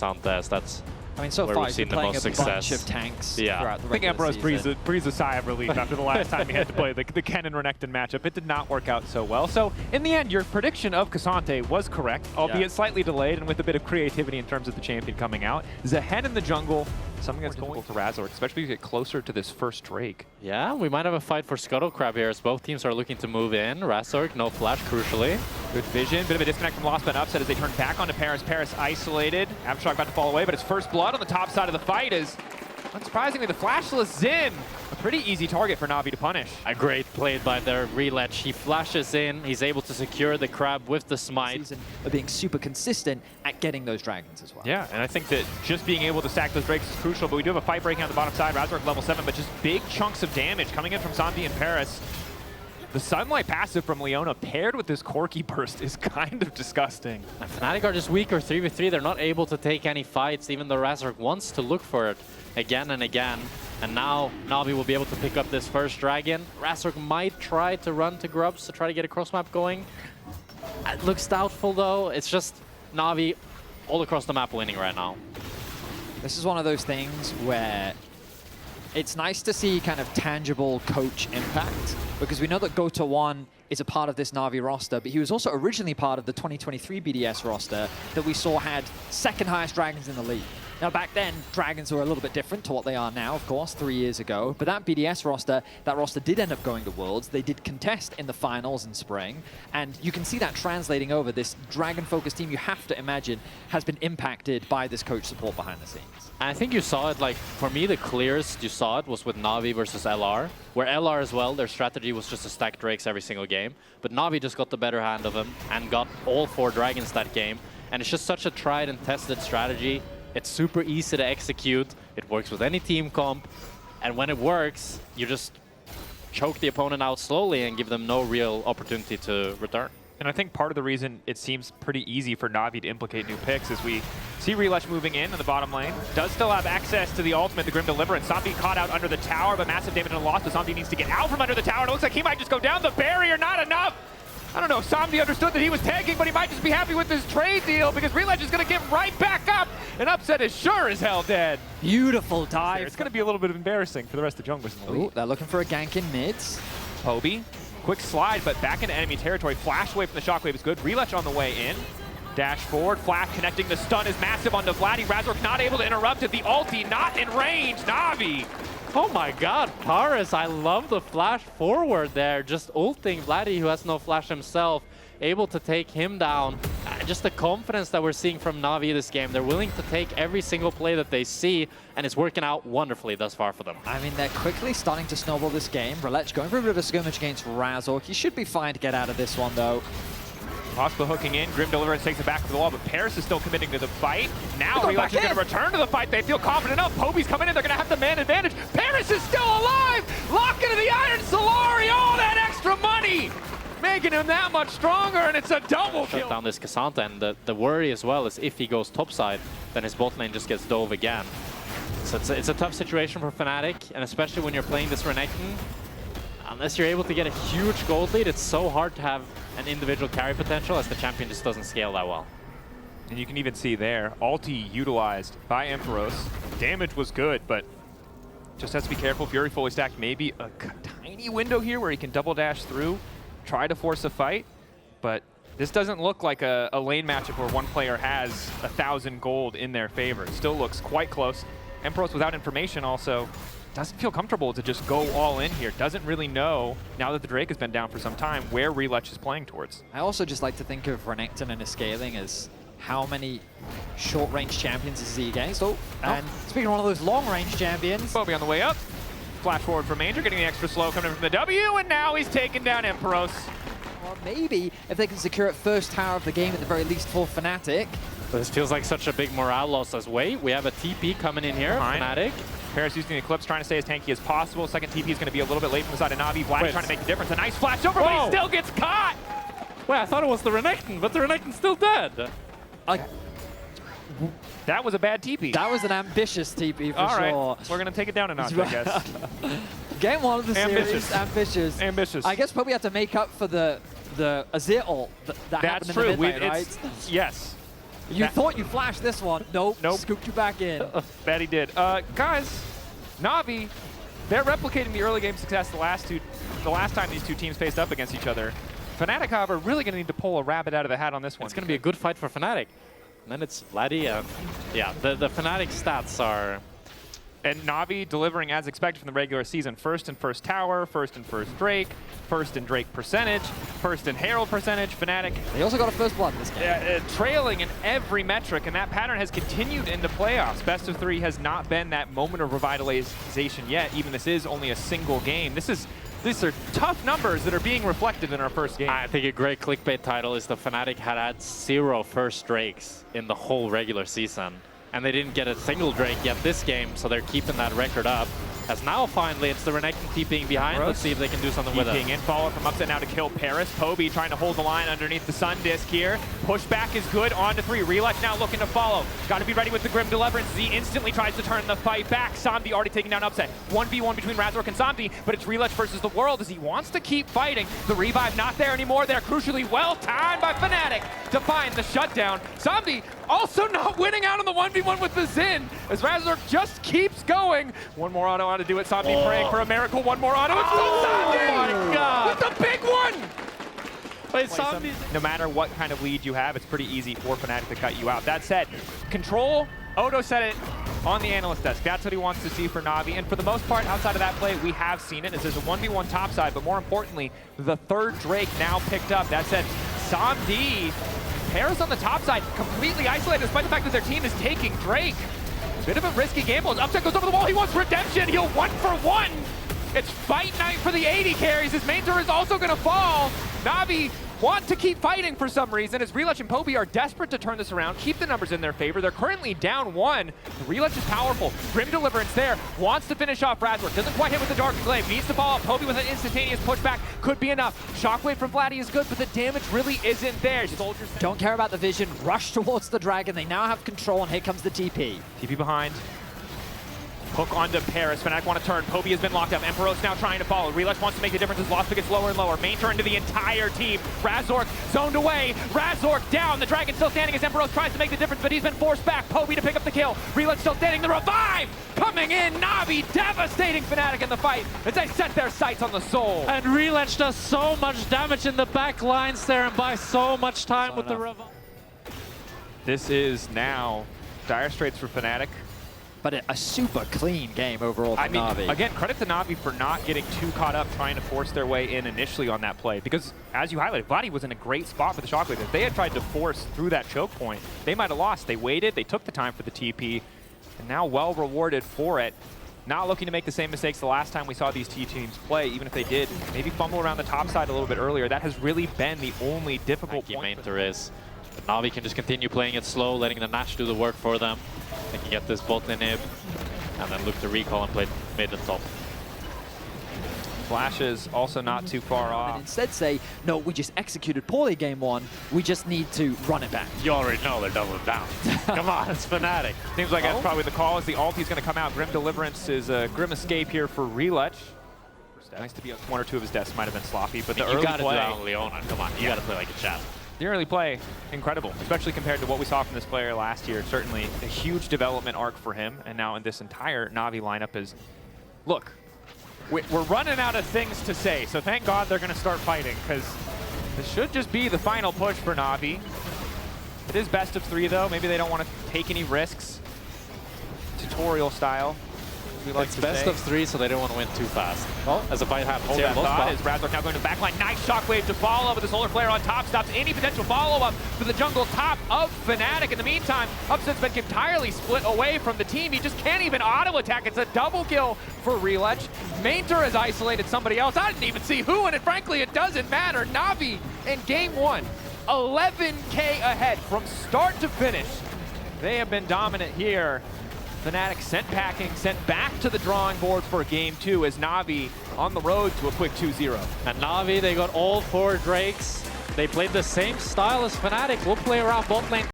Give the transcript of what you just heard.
Santes. That's I mean, so where far we've he's seen been playing the most a bunch success. of tanks Yeah. throughout the I think regular Emperor's season. breathes a sigh of relief after the last time he had to play the Kennen Renekton matchup. It did not work out so well. So in the end, your prediction of K'Sante was correct, albeit slightly delayed and with a bit of creativity in terms of the champion coming out. Zehen in the jungle, something that's difficult for Razork, especially as you get closer to this first Drake. Yeah, we might have a fight for Scuttle Crab here as both teams are looking to move in. Razork, no flash, crucially. Good vision, bit of a disconnect from Lost, but an upset as they turn back onto Paris. Paris isolated. Aftershock about to fall away, but it's first blood on the top side of the fight is, unsurprisingly, the flashless Zin. A pretty easy target for Navi to punish. A great play by their Reletch. He flashes in, he's able to secure the crab with the smite. Of being super consistent at getting those dragons as well. Yeah, and I think that just being able to stack those Drakes is crucial, but we do have a fight breaking on the bottom side. Razork level 7, but just big chunks of damage coming in from Zombie and Paris. The Sunlight passive from Leona paired with this Corki burst is kind of disgusting. And Fnatic are just weaker 3v3. They're not able to take any fights, even though Razork wants to look for it again and again. And now Navi will be able to pick up this first dragon. Razork might try to run to Grubs to try to get a cross map going. It looks doubtful though. It's just Navi all across the map winning right now. This is one of those things where it's nice to see kind of tangible coach impact, because we know that Gota1 is a part of this Navi roster, but he was also originally part of the 2023 BDS roster that we saw had second highest dragons in the league. Now back then, dragons were a little bit different to what they are now, of course, 3 years ago. But that BDS roster, that roster did end up going to Worlds. They did contest in the finals in spring. And you can see that translating over. This dragon-focused team, you have to imagine, has been impacted by this coach support behind the scenes. And I think you saw it, like, for me, the clearest you saw it was with Navi versus LR, where LR as well, their strategy was just to stack Drakes every single game. But Navi just got the better hand of him and got all 4 dragons that game. And it's just such a tried and tested strategy. It's super easy to execute. It works with any team comp. And when it works, you just choke the opponent out slowly and give them no real opportunity to return. And I think part of the reason it seems pretty easy for Navi to implicate new picks is we see Reletch moving in the bottom lane. Does still have access to the ultimate, the Grim Deliverance. Zombie caught out under the tower, but massive damage and loss. But Zombie needs to get out from under the tower. And it looks like he might just go down the barrier. Not enough. I don't know, Zombie understood that he was tagging, but he might just be happy with this trade deal because Reletch is going to get right back up. And Upset is sure as hell dead. Beautiful dive. It's going to be a little bit embarrassing for the rest of the junglers in the league. Ooh, they're looking for a gank in mids. Poby, quick slide, but back into enemy territory. Flash away from the shockwave is good. Reletch on the way in. Dash forward, flash connecting. The stun is massive onto Vladdy. Razork not able to interrupt it. The ulti not in range. Navi. Oh my god, Paris, I love the flash forward there. Just ulting Vladdy, who has no flash himself, able to take him down. Just the confidence that we're seeing from Navi this game. They're willing to take every single play that they see, and it's working out wonderfully thus far for them. I mean, they're quickly starting to snowball this game. Reletch going for a bit of a skirmish against Razork. He should be fine to get out of this one, though. Possible hooking in. Grim Deliverance takes it back to the wall, but Paris is still committing to the fight. Now Reletch is going to return to the fight. They feel confident enough. Poby's coming in. They're going to have the man advantage. Paris is still alive. Lock into the Iron Solari. All that extra money. Making him that much stronger, and it's a double kill. Shut down this K'Sante, and the worry as well is if he goes topside, then his bot lane just gets dove again. So it's a tough situation for Fnatic, and especially when you're playing this Renekton. Unless you're able to get a huge gold lead, it's so hard to have an individual carry potential as the champion just doesn't scale that well. And you can even see there, ulti utilized by Emperos. Damage was good, but just has to be careful. Fury fully stacked, maybe a tiny window here where he can double dash through, try to force a fight, but this doesn't look like a lane matchup where one player has 1,000 gold in their favor. It still looks quite close. Emperos without information also doesn't feel comfortable to just go all in here. Doesn't really know, now that the Drake has been down for some time, where Reletch is playing towards. I also just like to think of Renekton and his scaling as how many short-range champions is he against. And speaking of one of those long-range champions. Poby on the way up. Flash forward from Manger, getting the extra slow coming in from the W, and now he's taking down Emperos. Or maybe if they can secure it first tower of the game at the very least for Fnatic. This feels like such a big morale loss as wait. We have a TP coming in here, Fnatic. Paris using the Eclipse, trying to stay as tanky as possible. Second TP is going to be a little bit late from the side of Navi. Vladdy trying to make a difference. A nice flash over, but he still gets caught! Wait, I thought it was the Renekton, but the Renekton's still dead. That was a bad TP. That was an ambitious TP for sure. All right, we're going to take it down a notch, I guess. Game 1 of the series, ambitious. Ambitious. I guess probably had to make up for the Azir ult that happened in the mid lane, right? Yes. You thought you flashed this one. Nope. Scooped you back in. That he did. Guys, Navi, they're replicating the early game success the last time these two teams faced up against each other. Fnatic, however, really going to need to pull a rabbit out of the hat on this one. It's going to be a good fight for Fnatic. And then it's Vladdy. Yeah, the Fnatic stats are... And Navi delivering as expected from the regular season. First in first tower, first in first Drake, first in Drake percentage, first in Herald percentage. Fnatic. They also got a first blood in this game. Trailing in every metric, and that pattern has continued into playoffs. Best of 3 has not been that moment of revitalization yet. Even this is only a single game. These are tough numbers that are being reflected in our first game. I think a great clickbait title is the Fnatic had 0 first Drakes in the whole regular season. And they didn't get a single Drake yet this game, so they're keeping that record up. As now finally it's the Renekton TPing behind. Let's see if they can do something with it. In, follow from Upset now to kill Paris. Poby trying to hold the line underneath the Sun Disc here. Pushback is good, on to 3. Relec now looking to follow. Got to be ready with the Grim Deliverance. Z instantly tries to turn the fight back. Somdi already taking down Upset. 1v1 between Razork and Somdi, but it's Relec versus the world as he wants to keep fighting. The revive not there anymore. They're crucially well timed by Fnatic to find the shutdown. Somdi also not winning out on the 1v1 with the Xin as Razork just keeps going. One more auto to do it. Somdi praying for a miracle. One more auto. It's Somdi! Oh my God! With the big one! Wait, Somdi. No matter what kind of lead you have, it's pretty easy for Fnatic to cut you out. That said, control, Odo said it on the analyst desk. That's what he wants to see for Navi. And for the most part, outside of that play, we have seen it as there's a 1v1 topside, but more importantly, the third Drake now picked up. That said, Somdi, Paris on the top side, completely isolated despite the fact that their team is taking Drake. Bit of a risky gamble. As Upset goes over the wall, he wants redemption. He'll 1-for-1. It's fight night for the 80 carries. His main turret is also going to fall. Navi want to keep fighting for some reason as Relech and Poby are desperate to turn this around, keep the numbers in their favor. They're currently down 1. Relech is powerful. Grim Deliverance there. Wants to finish off Razork. Doesn't quite hit with the Dark Glaive. Needs to follow up. Poby with an instantaneous pushback. Could be enough. Shockwave from Vladdy is good, but the damage really isn't there. Soldiers don't care about the vision. Rush towards the dragon. They now have control, and here comes the TP. TP behind. Hook onto Paris. Fnatic want to turn. Poby has been locked up. Emperos now trying to follow. Relech wants to make the difference as Lost gets lower and lower. Main turn to the entire team. Razork zoned away. Razork down. The Dragon still standing as Emperos tries to make the difference, but he's been forced back. Poby to pick up the kill. Relech still standing. The revive coming in. Navi devastating Fnatic in the fight as they set their sights on the soul. And Relech does so much damage in the back lines there and buys so much time with the revive. This is now dire straits for Fnatic. But a super clean game overall for Navi. Again, credit to Navi for not getting too caught up trying to force their way in initially on that play. Because, as you highlighted, Vladdy was in a great spot for the Shockwave. If they had tried to force through that choke point, they might have lost. They waited, they took the time for the TP, and now well rewarded for it. Not looking to make the same mistakes the last time we saw these two teams play, even if they did maybe fumble around the top side a little bit earlier. That has really been the only difficult point. There is. But Navi can just continue playing it slow, letting the Nash do the work for them. They can get this bot inhib, and then look to recall and play mid and top. Flashes also not too far off. And instead say, no, we just executed poorly game 1. We just need to run it back. You already know they're doubling down. Come on, it's Fnatic. Seems like that's probably the call as the ulti's going to come out. Grim Deliverance is a Grim Escape here for Relech. Nice to be on 1 or 2 of his deaths might have been sloppy, but the early play... You play... gotta do Leona, come on. You gotta play like a champ. The early play, incredible, especially compared to what we saw from this player last year. Certainly a huge development arc for him, and now in this entire Navi lineup is... Look, we're running out of things to say, so thank God they're going to start fighting, because this should just be the final push for Navi. It is best of 3, though. Maybe they don't want to take any risks, tutorial style. It's best of 3, so they don't want to win too fast. Oh, as a fight happens. Hold that thought as Razork now going to backline. Nice shockwave to follow, but the solar flare on top stops any potential follow-up to the jungle top of Fnatic. In the meantime, Upset's been entirely split away from the team. He just can't even auto-attack. It's a double kill for Relech. Mainter has isolated somebody else. I didn't even see who, and frankly, it doesn't matter. Navi in game 1, 11K ahead from start to finish. They have been dominant here. Fnatic sent packing, sent back to the drawing board for game 2 as Navi on the road to a quick 2-0. And Navi, they got all 4 Drakes. They played the same style as Fnatic. We'll play around bot lane.